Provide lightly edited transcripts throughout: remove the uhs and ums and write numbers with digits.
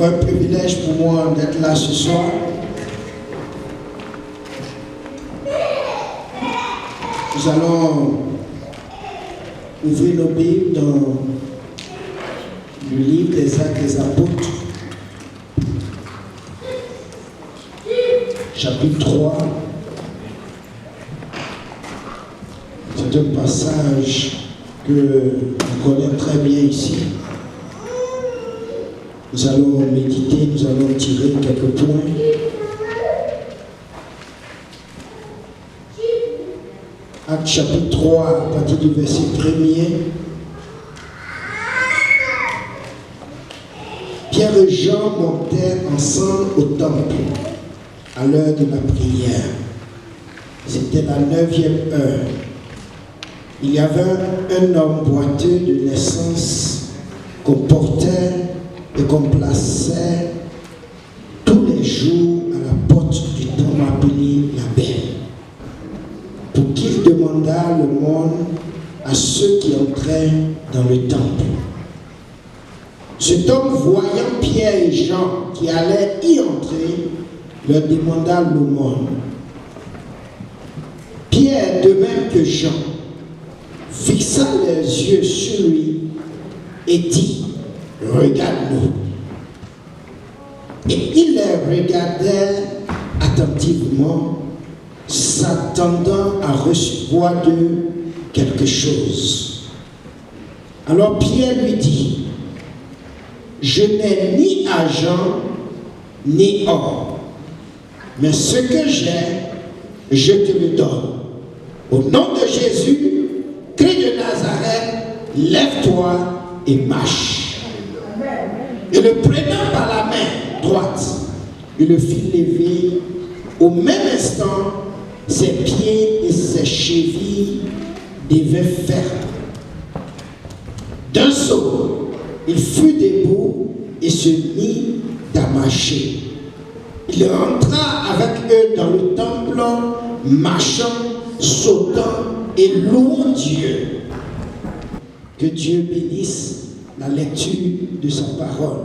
encore un privilège pour moi d'être là ce soir. Nous allons ouvrir nos Bibles dans le livre des Actes des Apôtres, chapitre 3. C'est un passage que on connaît très bien ici. Nous allons méditer, nous allons tirer quelques points. Acte chapitre 3, à partir du verset 1er. Pierre et Jean montaient ensemble au temple à l'heure de la prière. C'était la 9e heure. Il y avait un homme boiteux de naissance qu'on portait et qu'on plaçait tous les jours à la porte du temple appelé la Belle, pour qu'il demandât le monde à ceux qui entraient dans le temple. Cet homme, voyant Pierre et Jean qui allaient y entrer, leur demanda l'aumône. Pierre, de même que Jean, fixa les yeux sur lui et dit: regarde-nous. Et il les regardait attentivement, s'attendant à recevoir d'eux quelque chose. Alors Pierre lui dit: je n'ai ni argent ni or, mais ce que j'ai, je te le donne. Au nom de Jésus, Christ de Nazareth, lève-toi et marche. Et le prenant par la main droite, il le fit lever. Au même instant, ses pieds et ses chevilles devaient fermes. D'un saut, il fut debout et se mit à marcher. Il rentra avec eux dans le temple, marchant, sautant et louant Dieu. Que Dieu bénisse la lecture de sa parole.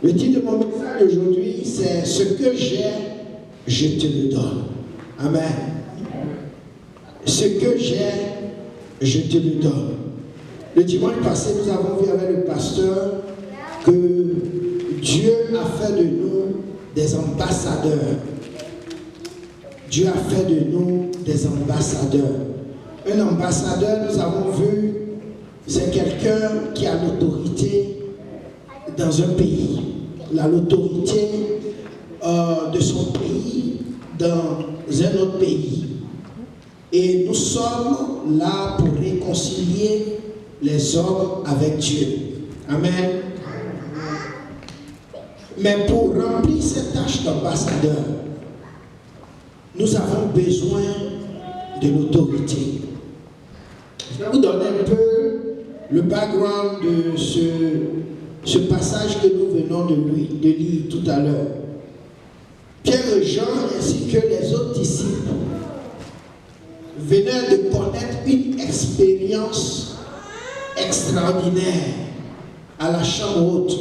Le titre de mon message aujourd'hui, c'est « Ce que j'ai, je te le donne ». Amen. Ce que j'ai, je te le donne. Le dimanche passé, nous avons vu avec le pasteur que Dieu a fait de nous des ambassadeurs. Dieu a fait de nous des ambassadeurs. Un ambassadeur, nous avons vu, c'est quelqu'un qui a l'autorité dans un pays. L'autorité de son pays dans un autre pays. Et nous sommes là pour réconcilier les hommes avec Dieu. Amen. Mais pour remplir cette tâche d'ambassadeur, nous avons besoin de l'autorité. Je vais vous donner un peu le background de ce passage que nous venons de lire tout à l'heure. Pierre et Jean ainsi que les autres disciples venaient de connaître une expérience extraordinaire à la chambre haute.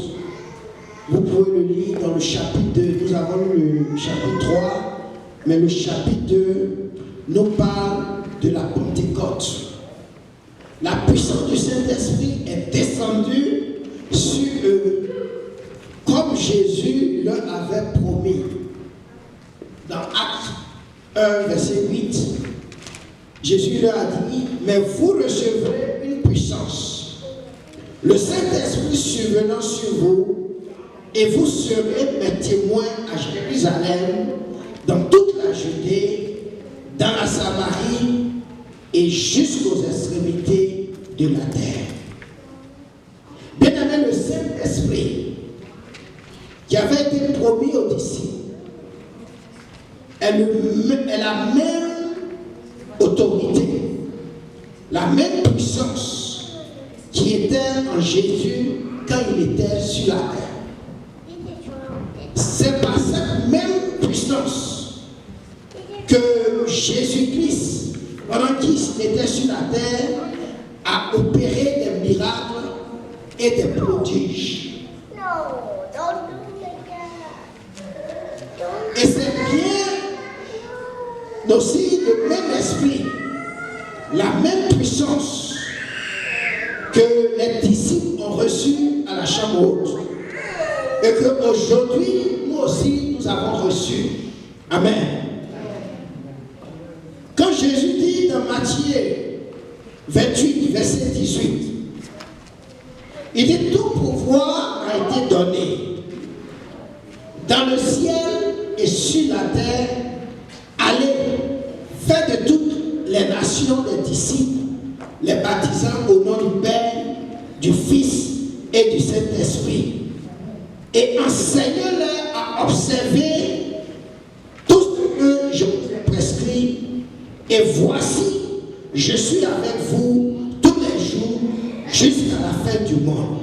Vous pouvez le lire dans le chapitre 2. Nous avons le chapitre 3, mais le chapitre 2 nous parle de la Pentecôte. La puissance du Saint-Esprit est descendue sur eux, comme Jésus leur avait promis. Dans Actes 1, verset 8, Jésus leur a dit: mais vous recevrez une puissance, le Saint-Esprit survenant sur vous, et vous serez mes témoins à Jérusalem, dans toute la Judée, dans la Samarie et jusqu'aux extrémités de la terre. Bien aimé, le Saint-Esprit qui avait été promis aux disciples est la même autorité, la même puissance qui était en Jésus quand il était sur la terre. C'est par cette même puissance que Jésus-Christ, pendant qu'il était sur la terre, a opéré des miracles et des prodiges. aussi le même esprit, la même puissance que les disciples ont reçu à la chambre haute. Et qu'aujourd'hui, nous aussi, nous avons reçu. Amen. Quand Jésus dit dans Matthieu 28, verset 18, il dit tout pouvoir a été donné dans le ciel et sur la terre. Allez, faites de toutes les nations des disciples, les baptisant au nom du Père, du Fils et du Saint-Esprit, et enseignez-leur à observer tout ce que je vous ai prescrit. Et voici, je suis avec vous tous les jours jusqu'à la fin du monde.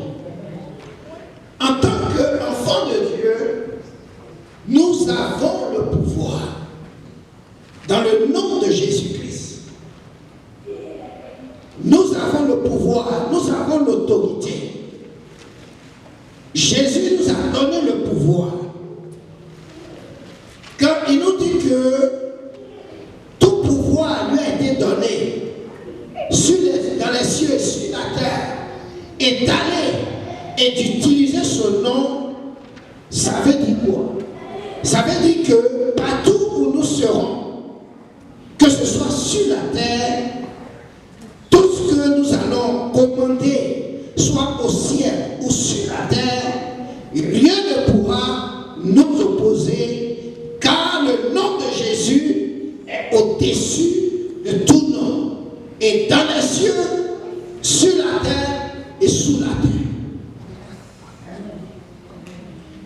En tant qu'enfants de Dieu, nous avons le pouvoir dans le nom de Jésus-Christ. Nous avons le pouvoir, nous avons l'autorité. Jésus nous a donné le pouvoir. Quand il nous dit que tout pouvoir lui a été donné dans les cieux et sur la terre, et d'aller et d'utiliser ce nom, ça veut dire quoi? Ça veut dire que partout où nous serons, que ce soit sur la terre, tout ce que nous allons commander, soit au ciel ou sur la terre, rien ne pourra nous opposer, car le nom de Jésus est au-dessus de tout nom, et dans les cieux, sur la terre et sous la terre.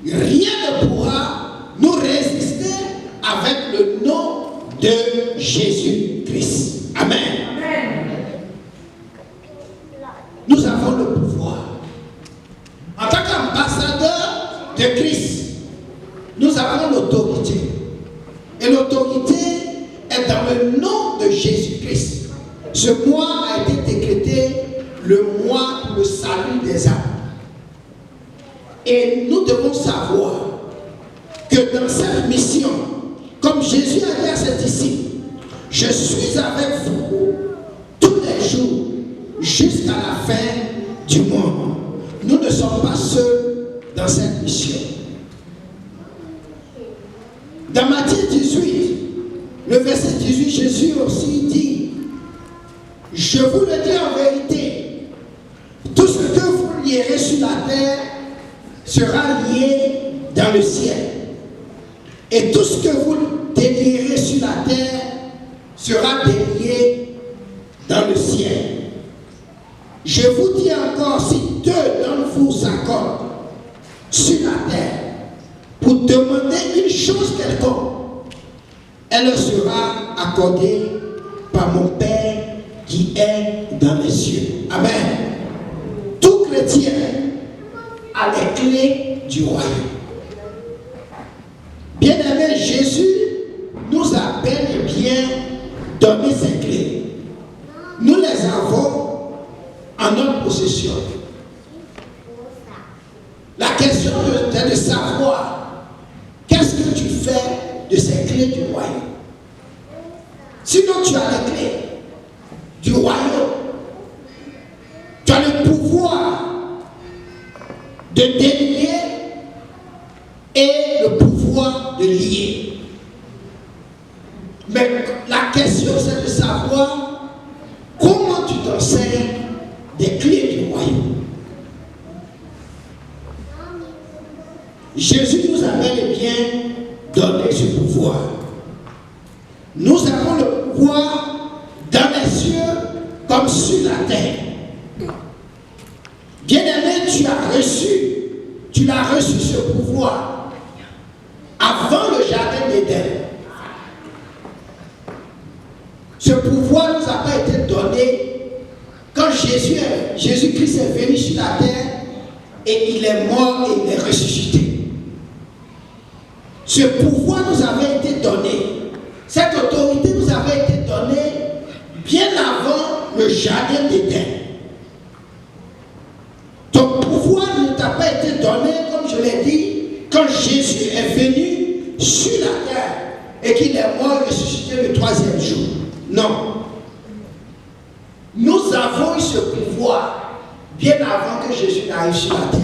Rien ne pourra nous résister avec le nom de Jésus-Christ. Amen. Amen. Nous avons le pouvoir. En tant qu'ambassadeurs de Christ, nous avons l'autorité. Et l'autorité est dans le nom de Jésus-Christ. Ce mois a été décrété le mois pour le salut des âmes. Et nous devons savoir que dans cette mission, comme Jésus a dit à ses disciples, je suis avec vous tous les jours jusqu'à la fin du monde. Nous ne sommes pas seuls dans cette mission. Dans Matthieu 18, le verset 18, Jésus aussi dit, je vous le dis en vérité, tout ce que vous lierez sur la terre sera lié dans le ciel. Et tout ce que vous délierez sur la terre sera délié dans le ciel. Je vous dis encore, si deux d'entre vous s'accordent sur la terre pour demander une chose quelconque, elle leur sera accordée par mon Père qui est dans les cieux. Amen. Tout chrétien a les clés du royaume. Bien-aimé, Jésus nous a bel et bien donné ces clés. Nous les avons en notre possession. La question est de savoir qu'est-ce que tu fais de ces clés du royaume. Sinon, tu as les clés du royaume. Tu as le pouvoir de délier et le pouvoir de lier. Mais la question, c'est de savoir comment tu t'enseignes des clés du royaume. Jésus nous a bel et bien donné ce pouvoir. Nous avons le pouvoir dans les cieux comme sur la terre. Bien-aimé, tu l'as reçu ce pouvoir avant le jardin d'Éden. Ce pouvoir ne nous a pas été donné quand Jésus-Christ est venu sur la terre et il est mort et il est ressuscité. Ce pouvoir nous avait été donné. Cette autorité nous avait été donnée bien avant le jardin d'Éden. Ton pouvoir ne t'a pas été donné, comme je l'ai dit, quand Jésus est venu sur la terre et qu'il est mort et ressuscité le troisième jour. Non. Nous avons eu ce pouvoir bien avant que Jésus n'arrive sur la terre.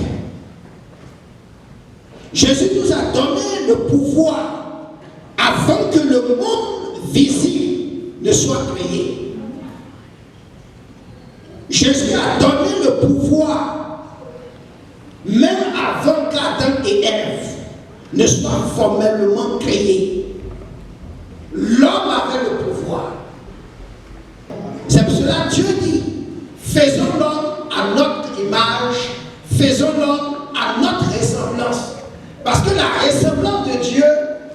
Jésus nous a donné le pouvoir avant que le monde visible ne soit créé. Jésus a donné le pouvoir même avant qu'Adam et Ève ne soient formellement créés. L'homme avait le pouvoir. C'est pour cela que Dieu dit, faisons l'homme à notre image, faisons l'homme à notre ressemblance. Parce que la ressemblance de Dieu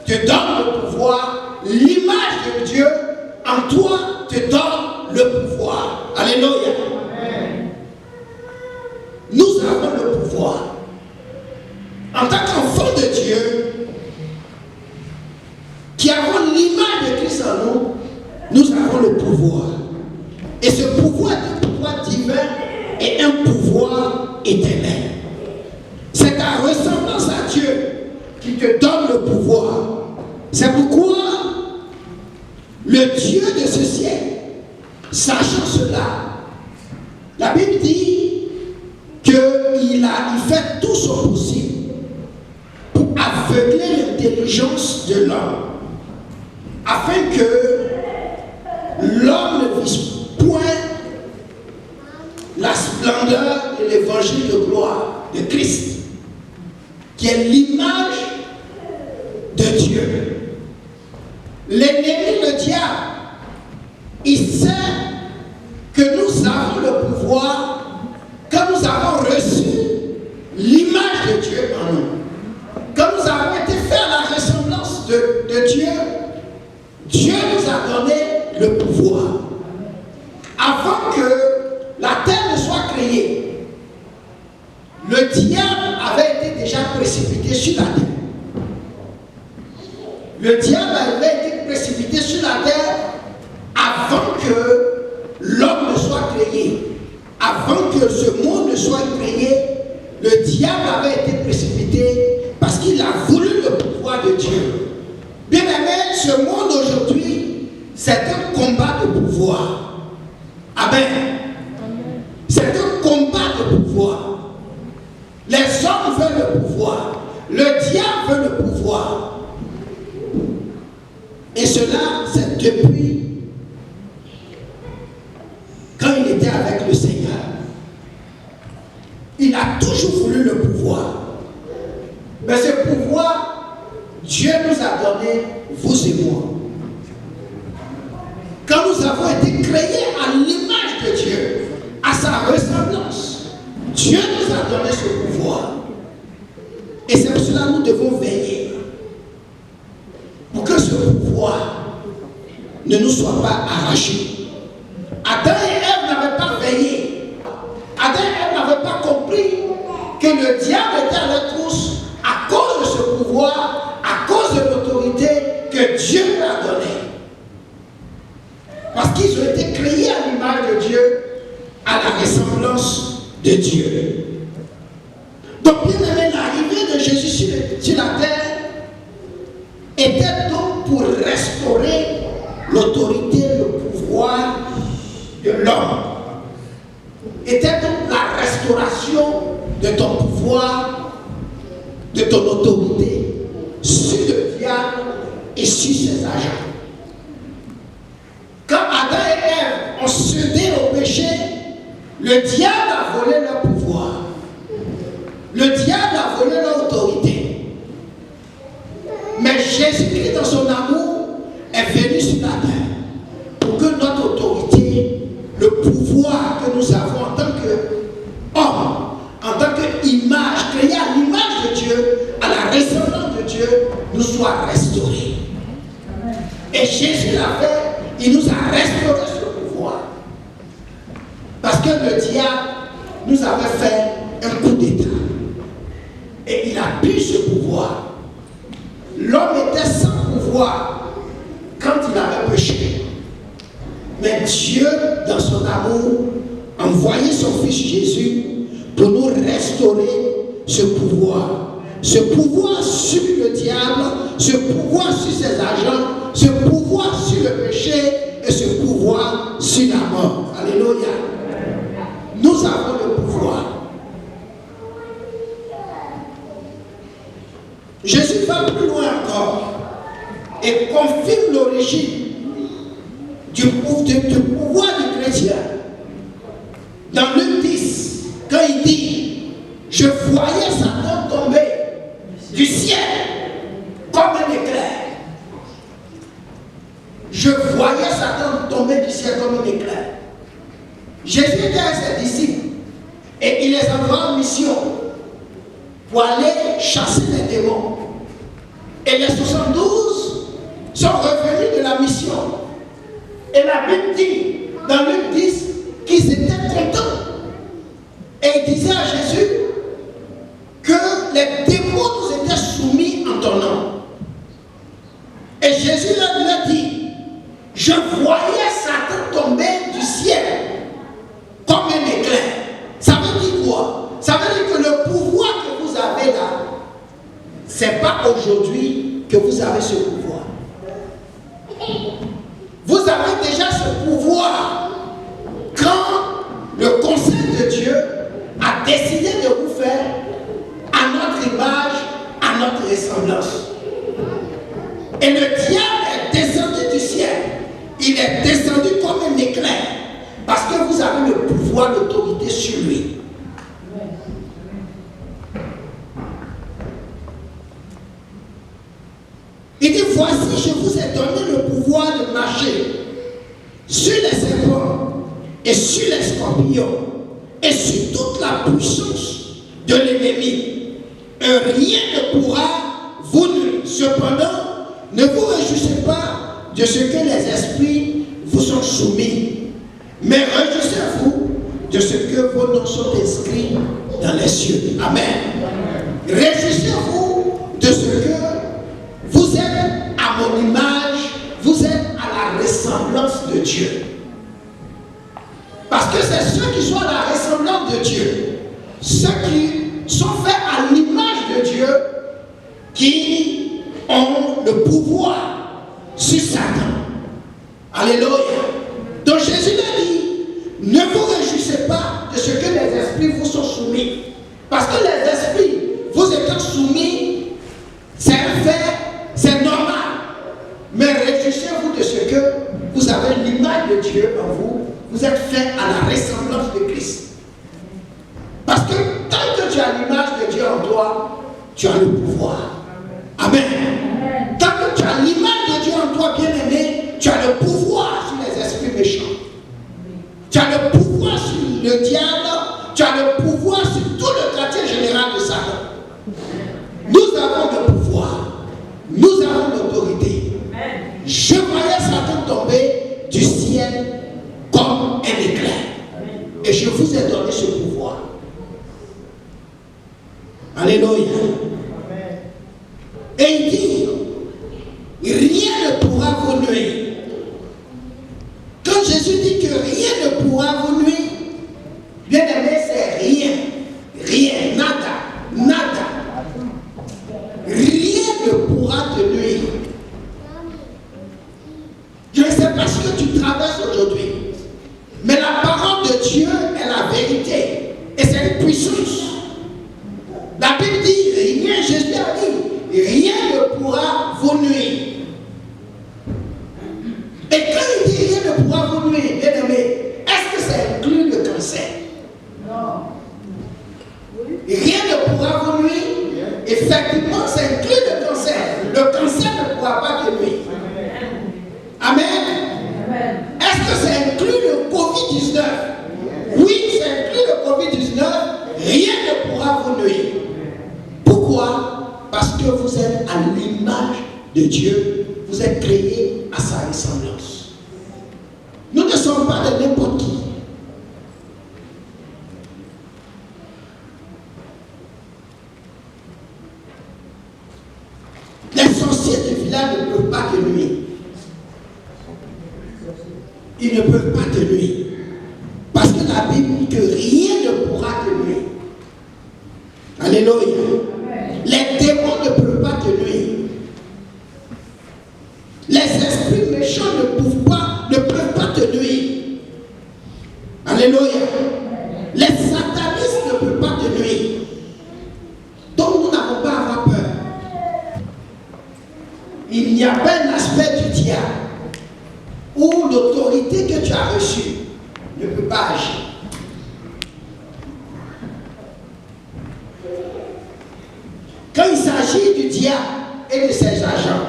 te donne le pouvoir, l'image de Dieu en toi te donne le pouvoir. Alléluia. Nous avons le pouvoir. En tant qu'enfants de Dieu, qui avons l'image de Christ en nous, nous avons le pouvoir. Et ce pouvoir est un pouvoir divin et un pouvoir éternel. C'est ta ressemblance à Dieu qui te donne le pouvoir. C'est pourquoi le Dieu de ce siècle, sachant cela, la Bible dit qu'il fait tout son possible pour aveugler l'intelligence de l'homme, afin que l'homme ne vise point la splendeur de l'évangile de gloire de Christ, qui est l'image de Dieu. L'ennemi, le diable, il sait que nous avons le pouvoir quand nous avons reçu l'image de Dieu en nous. Quand nous avons été faits à la ressemblance de Dieu, Dieu nous a donné le pouvoir. Avant que la terre ne soit créée, le diable avait été déjà précipité sur la terre. Le diable avait été précipité sur la terre avant que l'homme ne soit créé. Avant que ce monde ne soit créé, le diable avait été précipité parce qu'il a voulu le pouvoir de Dieu. Bien aimé, ce monde aujourd'hui, c'est un combat de pouvoir. Amen. C'est un combat de pouvoir. Les hommes veulent le pouvoir. Le diable veut le pouvoir. Et cela, c'est depuis quand il était avec le Seigneur. Il a toujours voulu le pouvoir. Mais ce pouvoir, Dieu nous a donné, vous et moi. Quand nous avons été créés à l'image de Dieu, à sa ressemblance, Dieu nous a donné ce pouvoir. Et c'est pour cela que nous devons veiller pour que ce pouvoir ne nous soit pas arraché. Adam et Ève n'avaient pas veillé. Adam et Ève n'avaient pas compris que le diable était à leur trousse à cause de ce pouvoir, à cause de l'autorité que Dieu leur a donnée. Parce qu'ils ont été créés à l'image de Dieu, à la ressemblance de Dieu. Donc, bien aimé, l'arrivée de Jésus sur la terre était donc pour restaurer l'autorité, le pouvoir de l'homme. Était donc la restauration de ton pouvoir, de ton autorité sur le diable et sur ses agents. Quand Adam et Ève ont cédé au péché, le diable a volé leur pouvoir. Le diable a volé leur autorité. Mais Jésus-Christ, dans son amour, est venu sur la terre pour que notre autorité, le pouvoir que nous avons en tant qu'homme, en tant qu'image, créée à l'image de Dieu, à la ressemblance de Dieu, nous soit restauré. Et Jésus l'a fait, il nous a restauré ce pouvoir. Parce que le diable nous avait fait un coup d'état. Et il a pris ce pouvoir. L'homme était sans pouvoir quand il avait péché. Mais Dieu, dans son amour, a envoyé son Fils Jésus pour nous restaurer ce pouvoir. ce pouvoir sur le diable, ce pouvoir sur ses agents, ce pouvoir sur le péché et ce pouvoir sur la mort. Alléluia. Nous avons le pouvoir. Jésus va plus loin encore et confirme l'origine du pouvoir du chrétien. Dans Luc 10, quand il dit, je voyais Satan tomber du ciel comme un éclair. Je voyais Satan tomber du ciel comme un éclair. Jésus était avec ses disciples et il les envoie en mission pour aller chasser les démons. Et les 72 sont revenus de la mission. Et la Bible dit, dans Luc 10, qu'ils étaient contents. Et ils disaient à Jésus que les démons nous étaient soumis en ton nom. Et Jésus leur dit, je voyais Satan tomber du ciel comme un éclair. Ça veut dire quoi? Ça veut dire que le pouvoir que vous avez là, ce n'est pas aujourd'hui que vous avez ce pouvoir. Vous avez déjà ce pouvoir quand le conseil de Dieu a décidé de vous faire à notre image, à notre ressemblance. Et le diable est descendu du ciel. Il est descendu comme un éclair parce que vous avez le pouvoir, l'autorité sur lui. Il dit, voici, je vous ai donné le pouvoir de marcher sur les serpents et sur les scorpions et sur toute la puissance de l'ennemi. Et rien ne pourra vous nuire. Cependant, ne vous réjouissez pas de ce que les esprits vous sont soumis, mais réjouissez-vous de ce que vos noms sont inscrits dans les cieux. Amen. Réjouissez-vous de ce que vous êtes à mon image, vous êtes à la ressemblance de Dieu. Parce que c'est ceux qui sont à la ressemblance de Dieu, ceux qui sont faits à l'image de Dieu, qui ont le pouvoir sur Satan. Alléluia. Donc Jésus a dit, ne vous réjouissez pas de ce que les esprits vous sont soumis. Parce que les esprits vous étant soumis, c'est un fait, c'est normal. Mais réjouissez-vous de ce que vous avez l'image de Dieu en vous. Vous êtes fait à la ressemblance de Christ. Parce que tant que tu as l'image de Dieu en toi, tu as le pouvoir. Amen. Tant que tu as l'image de Dieu en toi, bien-aimé, tu as le pouvoir sur les esprits méchants. Tu as le pouvoir sur le diable, tu as le pouvoir sur tout le quartier général de Satan. Nous avons le pouvoir. Nous avons l'autorité. Je voyais Satan tomber du ciel comme un éclair. Et je vous ai donné ce pouvoir. Alléluia. Et il dit, rien ne pourra vous nuire. Quand Jésus dit que rien ne pourra vous nuire, bien aimé, c'est rien. Rien, nada, nada. Rien ne pourra te nuire. Je ne sais pas ce que tu traverses aujourd'hui, mais la parole de Dieu est la vérité et c'est une puissance. La Bible dit, rien, Jésus a dit, rien ne pourra vous nuire. Et quand il dit rien ne pourra vous nuire, bien aimé, est-ce que ça inclut le cancer? Non. Rien ne pourra vous nuire. Effectivement, ça inclut le cancer. Le cancer ne pourra pas te nuire. Amen. Est-ce que ça inclut le Covid-19? Oui, ça inclut le Covid-19. Rien ne pourra vous nuire. Pourquoi? Parce que vous êtes à l'image de Dieu. Vous êtes créés à sa ressemblance. Nous ne sommes pas de n'importe qui. Les sorciers du village ne peuvent pas te nuire. Ils ne peuvent pas te nuire. Parce que la Bible dit que rien ne pourra te nuire. Alléluia. Les n'y a pas un aspect du diable où l'autorité que tu as reçue ne peut pas agir. Quand il s'agit du diable et de ses agents,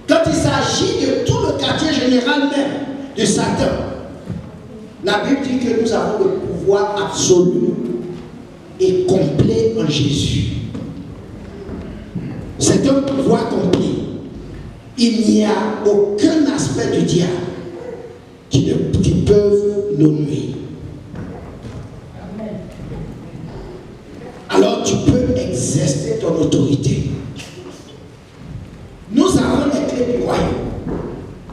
quand il s'agit de tout le quartier général même de Satan, la Bible dit que nous avons le pouvoir absolu et complet en Jésus. C'est un pouvoir complet. Il n'y a aucun aspect du diable qui peut nous nuire. Alors tu peux exercer ton autorité. Nous avons les clés du royaume.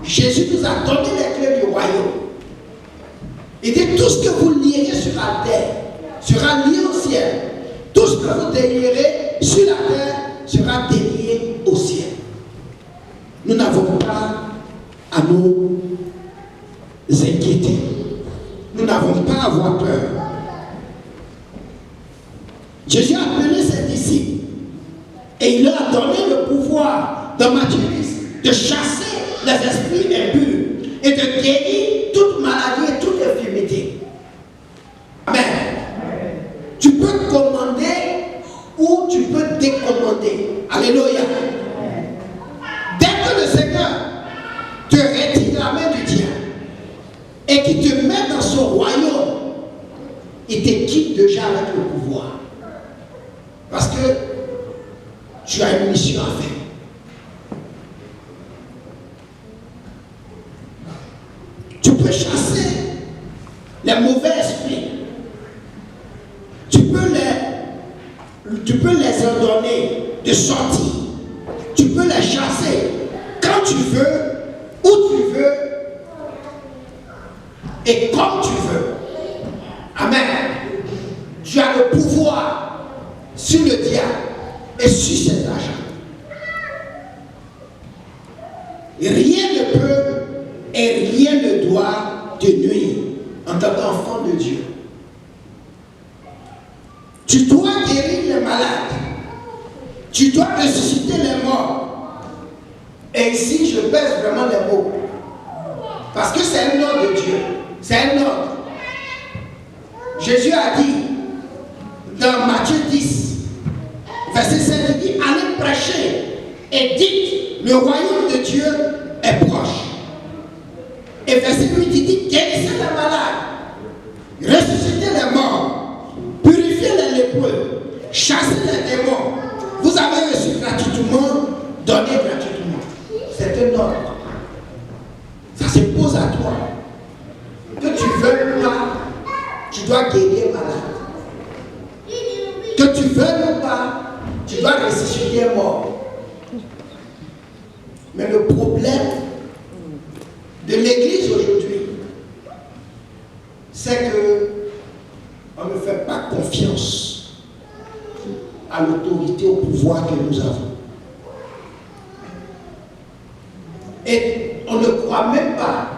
Jésus nous a donné les clés du royaume. Il dit tout ce que vous lierez sur la terre sera lié au ciel. Tout ce que vous délierez sur la terre sera délié au ciel. Nous n'avons pas à nous inquiéter. Nous n'avons pas à avoir peur. Jésus a appelé ses disciples et il leur a donné le pouvoir dans Matthieu 10 de chasser les esprits impurs et de guérir toute maladie et toute infirmité. Amen. Tu peux commander ou tu peux décommander. Alléluia. Dès que le Seigneur te retire la main du diable et qu'il te met dans son royaume, il t'équipe déjà avec le pouvoir. Parce que tu as une mission à faire. Tu peux chasser les mauvais esprits. Tu peux les ordonner de sortir. Tu peux les chasser quand tu veux, où tu veux et comme tu veux. Amen. Tu as le pouvoir sur le diable et sur ses agents. Rien ne peut et rien ne doit te nuire en tant qu'enfant de Dieu. Tu dois guérir les malades. Tu dois ressusciter les morts. Et ici, je pèse vraiment les mots. Parce que c'est un ordre de Dieu. C'est un ordre. Jésus a dit dans Matthieu 10, verset 7, il dit, allez prêcher et dites, le royaume de Dieu est proche. Et verset 8, il dit, guérissez les malades, ressuscitez les morts, purifiez les lépreux, chassez les démons. Vous avez reçu gratuitement, donnez gratuitement. C'est un ordre. Ça se pose à toi. Que tu veuilles ou pas, tu dois guérir malade. Que tu veuilles ou pas, tu dois ressusciter mort. Mais le problème de l'Église aujourd'hui, c'est que on ne fait pas confiance à l'autorité, au pouvoir que nous avons. Et on ne croit même pas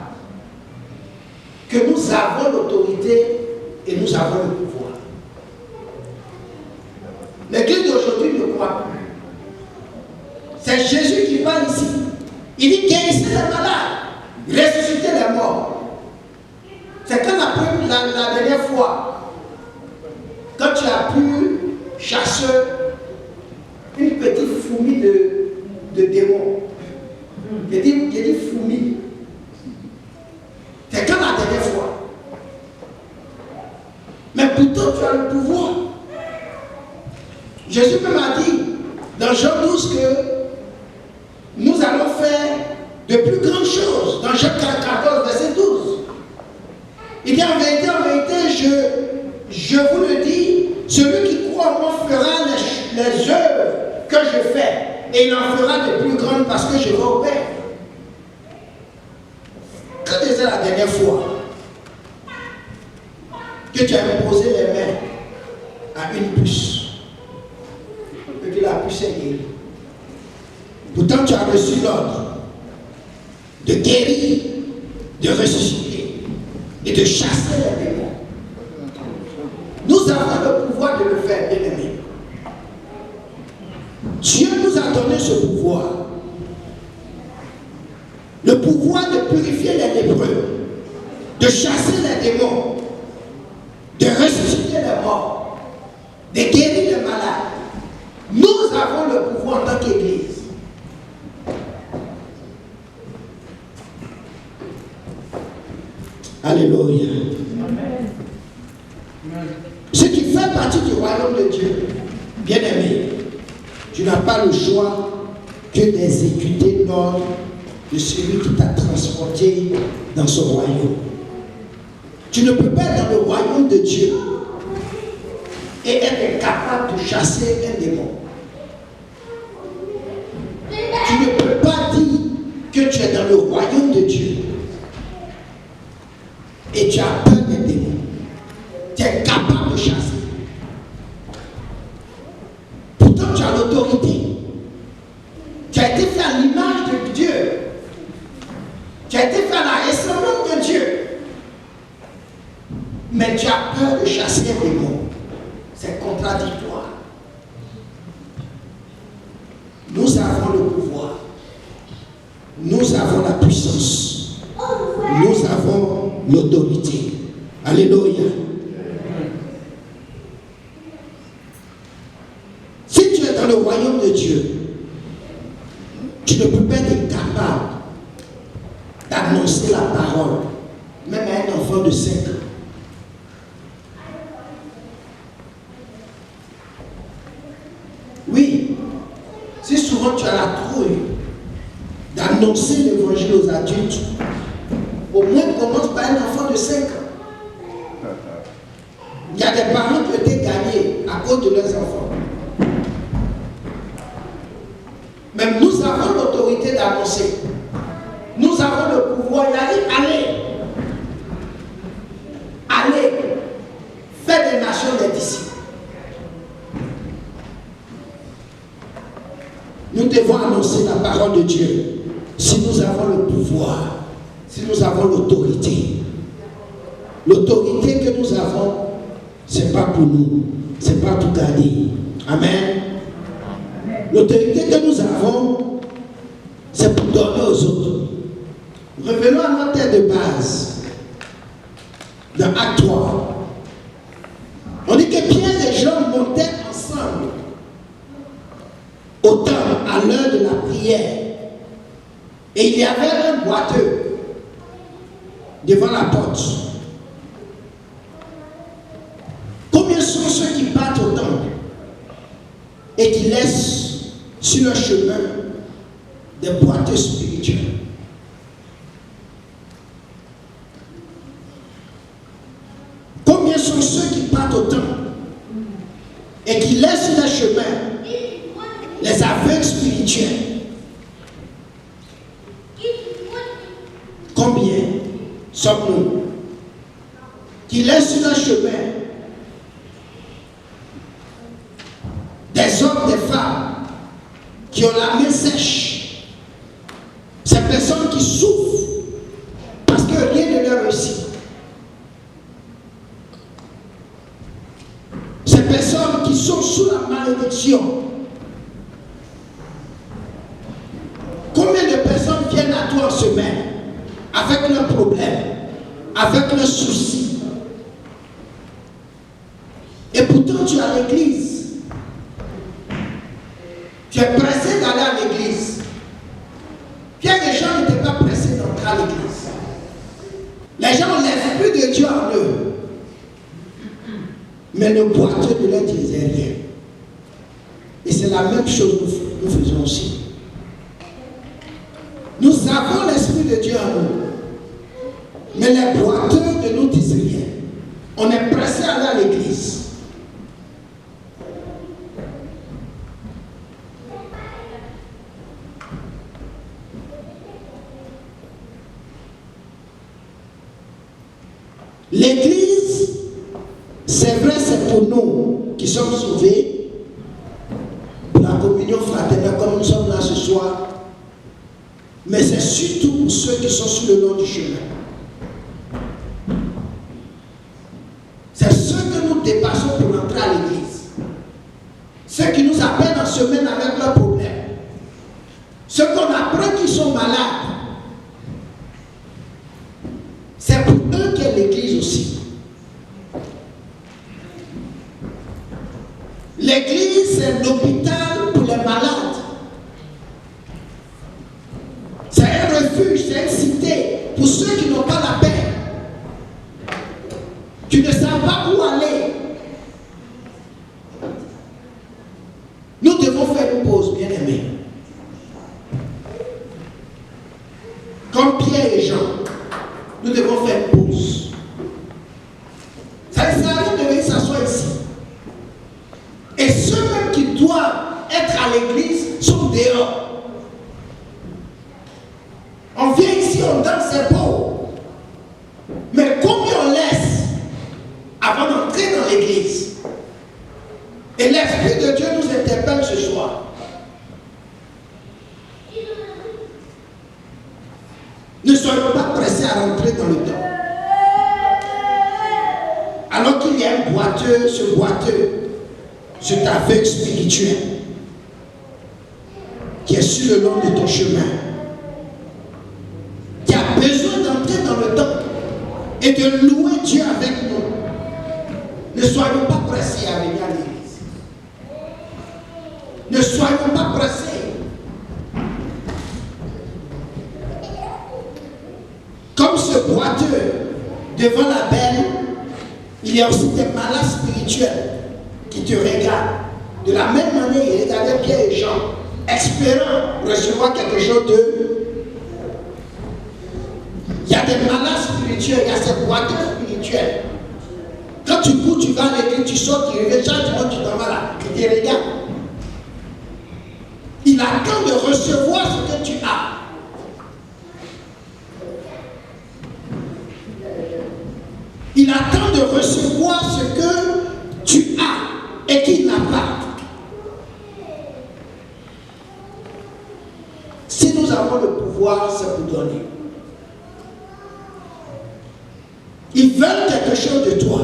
que nous avons l'autorité et nous avons le pouvoir. L'Église d'aujourd'hui ne croit plus. C'est Jésus qui parle ici. Il dit guérissez les malades, ressuscitez les morts. C'est quand la dernière fois, quand tu as pu chasser une petite fourmi de démons. J'ai dit fourmi. C'est quand la dernière fois. Mais pourtant tu as le pouvoir. Jésus m'a dit dans Jean 12 que nous allons faire de plus grandes choses. Dans Jean 14, verset 12. Il dit en vérité, je vous le dis, celui qui croit en moi fera les œuvres que je fais. Et il en fera de plus grandes parce que je vais au Père. Quand c'était la dernière fois que tu as imposé les mains à une puce et que la puce est guérie? Pourtant, tu as reçu l'ordre de guérir, de ressusciter et de chasser les démons. Nous avons le pouvoir de le faire, bien-aimés. Dieu nous a donné ce pouvoir. pouvoir de purifier les lépreux, de chasser les démons, de ressusciter les morts, de guérir les malades. Nous avons le pouvoir en tant qu'Église. Alléluia. Ce qui fait partie du royaume de Dieu, bien-aimé, tu n'as pas le choix que d'exécuter l'ordre de celui qui t'a transporté dans son royaume. Tu ne peux pas être dans le royaume de Dieu et être capable de chasser un démon. Tu ne peux pas dire que tu es dans le royaume de Dieu et tu as peur des démons. Tu es capable de chasser. Pourtant, tu as l'autorité. Tu as été fait à l'image de Dieu. Tu as été fait à la ressemblance de Dieu. Mais tu as peur de chasser un démon. C'est contradictoire. Nous avons le pouvoir. Nous avons la puissance. Nous avons l'autorité. Alléluia. Si tu es dans le royaume de Dieu, tu ne peux pas être capable d'annoncer la parole, même à un enfant de 5 ans. Oui, si souvent tu as la trouille d'annoncer l'évangile aux adultes, au moins commence par un enfant de 5 ans. Il y a des parents qui ont été gagnés à cause de leurs enfants. Même nous avons l'autorité d'annoncer. Nous avons le pouvoir. Il a dit, allez. Allez. Faites des nations des disciples. Nous devons annoncer la parole de Dieu. Si nous avons le pouvoir, si nous avons l'autorité. L'autorité que nous avons, ce n'est pas pour nous. Ce n'est pas pour garder. Amen. L'autorité que nous avons, c'est pour donner aux autres. Revenons à notre terre de base. Dans Acte 3. On dit que Pierre et Jean montaient ensemble au temple à l'heure de la prière. Et il y avait un boiteux devant la porte. Combien sont ceux qui partent au temple et qui laissent sur leur chemin des boiteux spirituels? Combien sont ceux qui partent au temple et qui laissent sur leur chemin les aveugles spirituels? Combien sommes-nous qui laissent sur leur chemin des hommes, des femmes qui ont la main sèche, ces personnes qui souffrent parce que rien ne leur réussit, ces personnes qui sont sous la malédiction? Combien de personnes viennent à toi en semaine avec leurs problèmes, avec leurs soucis, et pourtant tu es à l'église? Tu es pressé d'aller à l'église. Pierre et Jean n'étaient pas pressés d'entrer à l'église. Les gens n'ont plus de Dieu en eux. Mais le boiteux ne leur disait rien. Et c'est la même chose que nous faisons aussi. Nous avons l'Esprit de Dieu en nous. Mais les boiteux ne nous disent rien. On est pressé à aller à l'église. L'église, c'est vrai, c'est pour nous qui sommes sauvés, pour la communion fraternelle comme nous sommes là ce soir, mais c'est surtout pour ceux qui sont sur le long du chemin. C'est ceux que nous dépassons pour entrer à l'église. Ceux qui nous appellent en semaine avec leurs problèmes. Ceux qu'on apprend qui sont malades. L'église, c'est l'hôpital pour les malades. C'est un refuge, c'est une cité pour ceux qui n'ont pas la paix, qui ne savent pas où aller. Nous devons faire une pause, bien aimés. Comme Pierre et Jean, nous devons faire une pause. Ça ne sert à rien de venir s'asseoir ici. Et ceux même qui doivent être à l'église sont dehors. On vient ici, on danse, c'est beau. Mais combien on laisse avant d'entrer dans l'église? Et l'Esprit de Dieu nous interpelle ce soir. Ne soyons pas pressés à rentrer dans le temps. Alors qu'il y a un boiteux, ce boiteux, cet aveugle spirituel qui est sur le long de ton chemin, qui a besoin d'entrer dans le temps et de louer Dieu avec nous. Ne soyons pas pressés à venir à l'église. Ne soyons pas pressés. Comme ce boiteux devant la belle, il y a aussi des malades spirituels qui te regardent. De la même manière, il regardait Pierre et Jean, espérant recevoir quelque chose d'eux. Il y a des malades spirituels, il y a ces boiteux spirituels. Quand tu cours, tu vas à l'église, tu sors, tu reviens, chaque fois tu t'en vas là, il te regarde. Il attend de recevoir ce que tu as. Il attend de recevoir ce que tu as et qu'il n'a pas. Si nous avons le pouvoir, c'est pour donner. Ils veulent quelque chose de toi.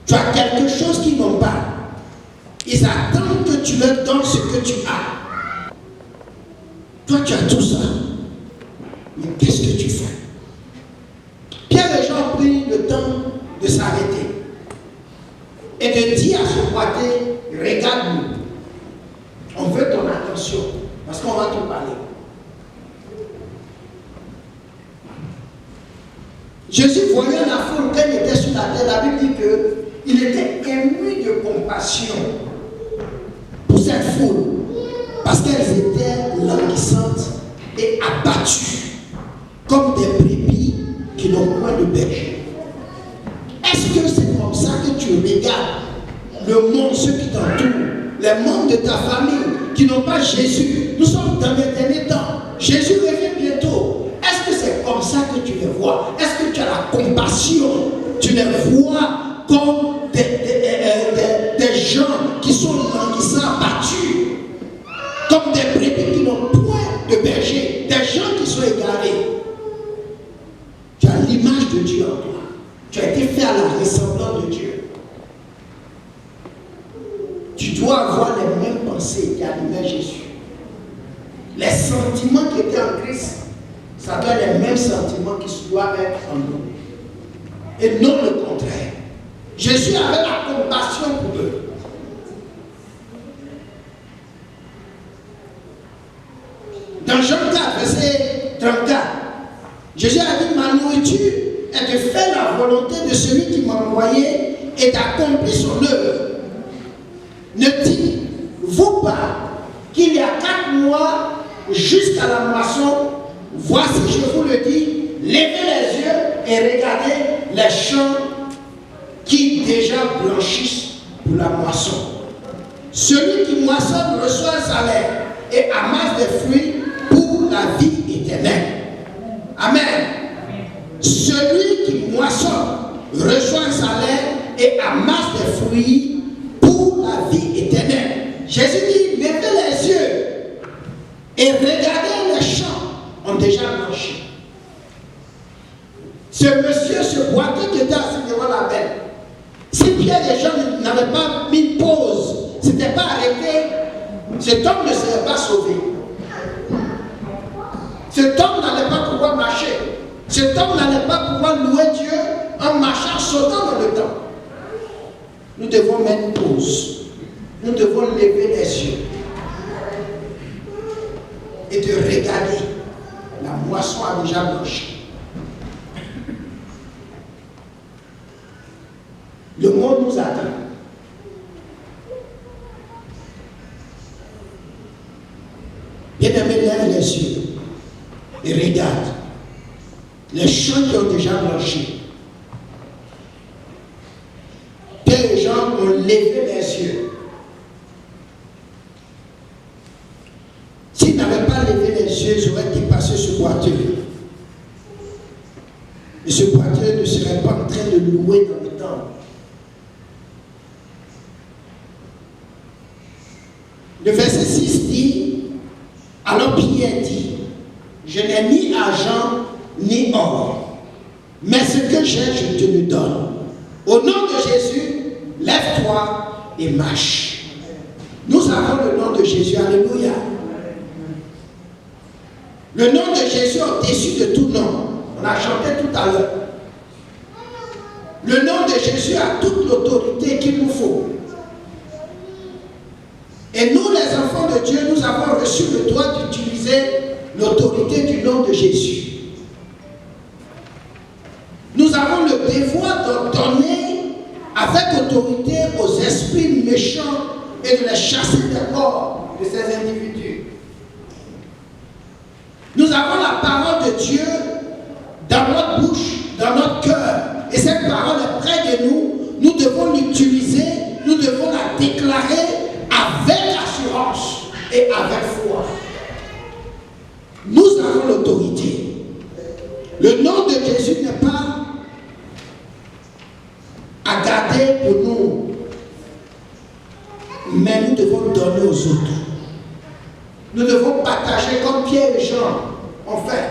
Tu as quelque chose qu'ils n'ont pas. Ils attendent que tu leur donnes ce que tu as. Toi, tu as tout ça. Mais qu'est-ce que tu fais? Pierre et Jean ont pris le temps de s'arrêter et de dire à ce boiteux, regarde-nous. On veut ton attention parce qu'on va te parler. Jésus, voyant la foule quand il était sur la terre, la Bible dit qu'il était ému de compassion pour cette foule parce qu'elles étaient languissantes et abattues comme des brebis qui n'ont point de berger. Est-ce que c'est comme ça que tu regardes le monde, ceux qui t'entourent, les membres de ta famille qui n'ont pas Jésus? Nous sommes dans les derniers temps. Jésus revient bientôt. Est-ce que c'est comme ça que tu les vois? Est-ce que tu as la compassion? Tu les vois comme des gens qui sont languissants, battus, comme des brebis qui n'ont point de berger, des gens qui sont égarés. Tu as l'image de Dieu en toi. Tu as été fait à la ressemblance de Dieu. Tu dois avoir les mêmes pensées qui animaient Jésus. Les sentiments qui étaient en Christ, ça doit être les mêmes sentiments qui doivent être en nous. Et non le contraire. Jésus avait la compassion pour eux. Dans Jean 4, verset 34, Jésus a dit, ma nourriture est de faire la volonté de celui qui m'a envoyé et d'accomplir son œuvre. Ne dites-vous pas qu'il y a 4 mois jusqu'à la moisson? Voici, je vous le dis, levez les yeux et regardez les champs qui déjà blanchissent pour la moisson. Celui qui moissonne reçoit un salaire et amasse des fruits pour la vie éternelle. Amen. Celui qui moissonne reçoit un salaire et amasse des fruits pour la vie éternelle. Jésus dit, levez les yeux et regardez les champs ont déjà blanchi. Ce monsieur, ce boiteux qui était assis devant la belle, si Pierre et Jean n'avaient pas mis une pause, ne s'étaient pas arrêtés, cet homme ne serait pas sauvé. Cet homme n'allait pas pouvoir marcher. Cet homme n'allait pas pouvoir louer Dieu en marchant, sautant dans le temps. nous devons mettre pause. Nous devons lever les yeux et de regarder. La moisson a déjà blanchi. Le monde nous attend. Bien-aimé, lève les yeux et regarde. Les champs qui ont déjà blanchi. Des gens ont levé les yeux. S'ils n'avaient pas levé les yeux, ils auraient dépassé ce boiteux. Et ce boiteux ne serait pas en train de louer dans le temple. Le verset 6 dit, alors Pierre dit, je n'ai ni argent ni or, mais ce que j'ai, je te le donne. Au nom de Jésus, lève-toi et marche. Nous avons le nom de Jésus, alléluia. Le nom de Jésus est au-dessus de tout nom. On a chanté tout à l'heure. Le nom de Jésus a toute l'autorité qu'il nous faut. Et nous, les enfants de Dieu, nous avons reçu le droit d'utiliser l'autorité du nom de Jésus. Nous avons le devoir d'ordonner avec autorité aux esprits méchants et de les chasser des corps de ces individus. Nous avons la parole de Dieu dans notre bouche, dans notre cœur. Et cette parole est près de nous. Nous devons l'utiliser, nous devons la déclarer avec assurance et avec foi. Nous avons l'autorité. Le nom de Jésus n'est pas à garder pour nous, mais nous devons donner aux autres. Nous devons partager comme Pierre et Jean ont fait.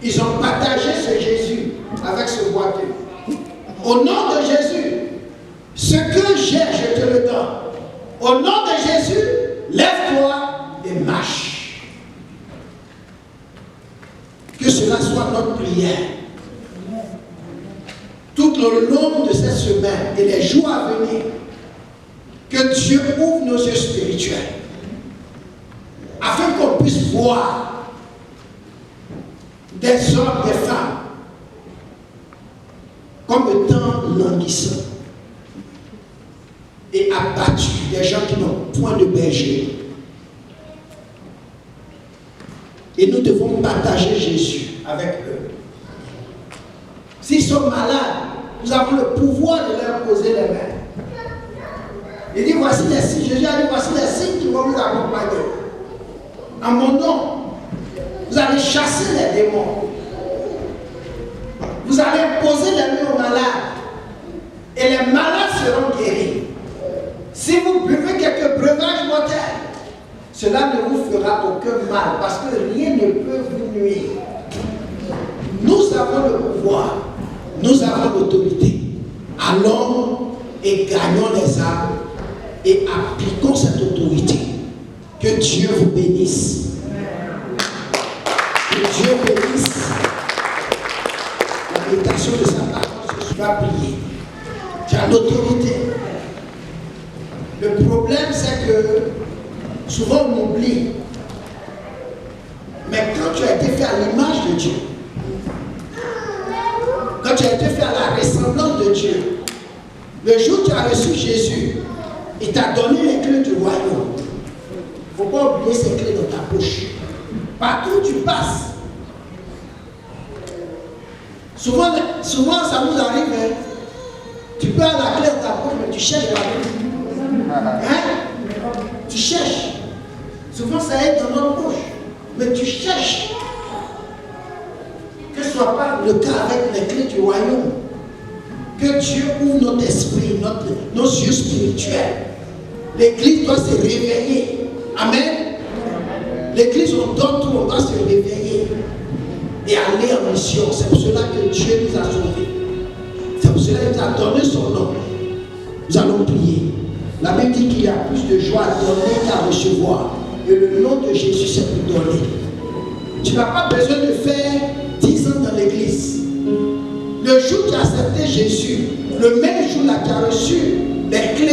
Ils ont partagé ce Jésus avec ce boiteux. Au nom de Jésus, ce que j'ai, je te le donne. Au nom de Jésus, lève-toi et marche. Que cela soit notre prière. Tout le long de cette semaine et les jours à venir, que Dieu ouvre nos yeux spirituels afin qu'on puisse voir des hommes, des femmes comme étant languissants et abattus, des gens qui n'ont point de berger. Et nous devons partager Jésus avec eux. S'ils sont malades, nous avons le pouvoir de leur poser les mains. Il dit, voici les signes. Jésus a dit, voici les signes qui vont vous accompagner. En mon nom, vous allez chasser les démons. Vous allez poser les mains aux malades. Et les malades seront guéris. Si vous buvez quelques breuvages mortels, cela ne vous fera aucun mal, parce que rien ne peut vous nuire. Nous avons le pouvoir, nous avons l'autorité. Allons et gagnons les âmes et appliquons cette autorité. Que Dieu vous bénisse. Que Dieu bénisse la méditation de sa parole. Je vais prier. Tu as l'autorité. Le problème, c'est que souvent on oublie. Mais quand tu as été fait à l'image de Dieu, quand tu as été fait à la ressemblance de Dieu, le jour où tu as reçu Jésus, il t'a donné les clés du royaume. Il ne faut pas oublier ces clés dans ta poche. Partout où tu passes. Souvent ça nous arrive. Hein? Tu peux avoir la clé dans ta poche, mais tu cherches la clé. Hein? Tu cherches. Souvent ça est dans notre poche. Mais tu cherches. Que ce ne soit pas le cas avec les clés du royaume. Que Dieu ouvre notre esprit, nos yeux spirituels. L'Église doit se réveiller. Amen. L'Église, on doit se réveiller et aller en mission. C'est pour cela que Dieu nous a sauvés. C'est pour cela qu'il nous a donné son nom. Nous allons prier. La Bible dit qu'il y a plus de joie à donner qu'à recevoir. Et le nom de Jésus, c'est pour donner. Tu n'as pas besoin de faire 10 ans dans l'église. Le jour où tu as accepté Jésus, le même jour là tu as reçu les clés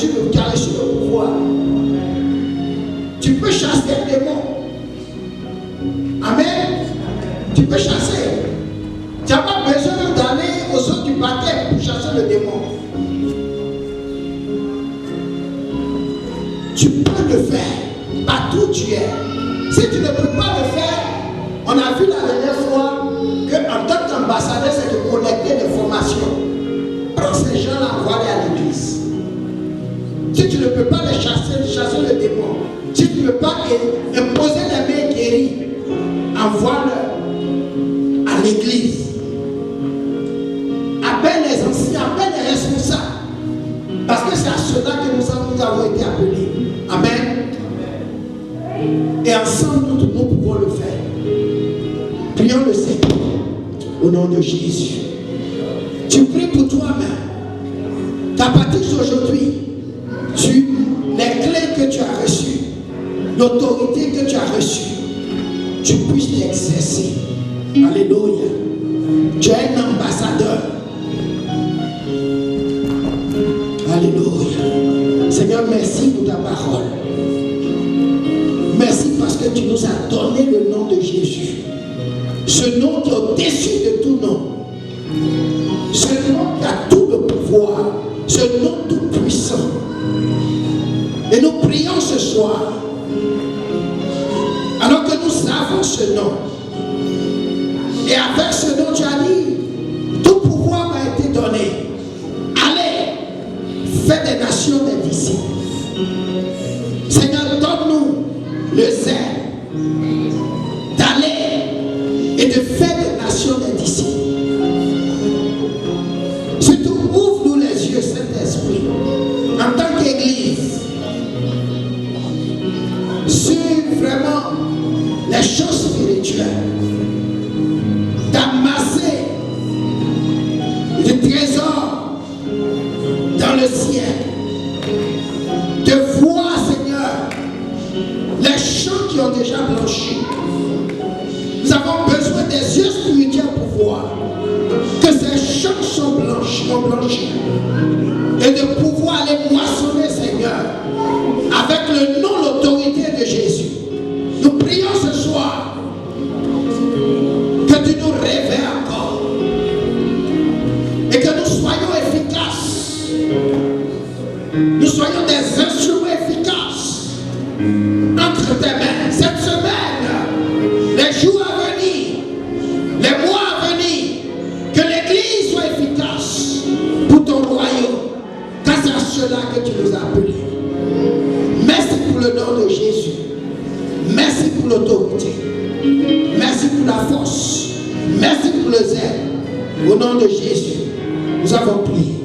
reçu le pouvoir. Tu peux chasser les démons. Amen. Tu peux chasser. Tu n'as pas besoin d'aller aux eaux du baptême pour chasser le démon. Tu peux le faire partout où tu es. Si tu ne peux pas le faire, on a vu la dernière fois qu'en tant qu'ambassadeur, c'est de collecter des formations. Prends ces gens-là, envoie-les à l'église. Si tu ne peux pas les chasser le démon, si tu ne peux pas imposer les mains guéries, envoie-le à l'église. Appelle les anciens, appelle les responsables. Parce que c'est à cela que nous avons été appelés. Amen. Et ensemble, nous pouvons le faire. Prions le Seigneur au nom de Jésus. Tu pries pour toi-même. Qu'à partir d'aujourd'hui, les clés que tu as reçues, l'autorité que tu as reçue, tu puisses l'exercer. Alléluia. Tu es un ambassadeur. Alléluia. Seigneur, merci pour ta parole. Merci parce que tu nous as donné le nom de Jésus. Ce nom qui est au-dessus de tout nom. Ce nom qui a tout le pouvoir. Ce nom tout puissant. Et nous prions ce soir. Alors que nous savons ce nom. Et avec ce nom, tu as dit, tout pouvoir m'a été donné. Allez, faites des nations des disciples. Seigneur, donne-nous le zèle d'aller et de faire des nations des disciples. Surtout, ouvre-nous les yeux, Saint-Esprit, en tant qu'Église, sur vraiment les choses spirituelles, d'amasser le trésor dans le ciel, de voir, Seigneur, les champs qui ont déjà blanchi. Nous avons besoin des yeux spirituels pour voir que ces champs sont blanchis, et de pouvoir aller moissonner, Seigneur, avec le nom, l'autorité de Jésus. Nous prions ce soir que tu nous réveilles encore et que nous soyons efficaces. Nous soyons des instruments efficaces entre tes mains. Cette semaine, les jours à venir, les mois à venir, que l'Église soit efficace pour ton royaume, car c'est à cela que tu nous as appelés. Merci pour le nom de Jésus. Merci pour l'autorité. Merci pour la force. Merci pour le zèle. Au nom de Jésus, nous avons prié.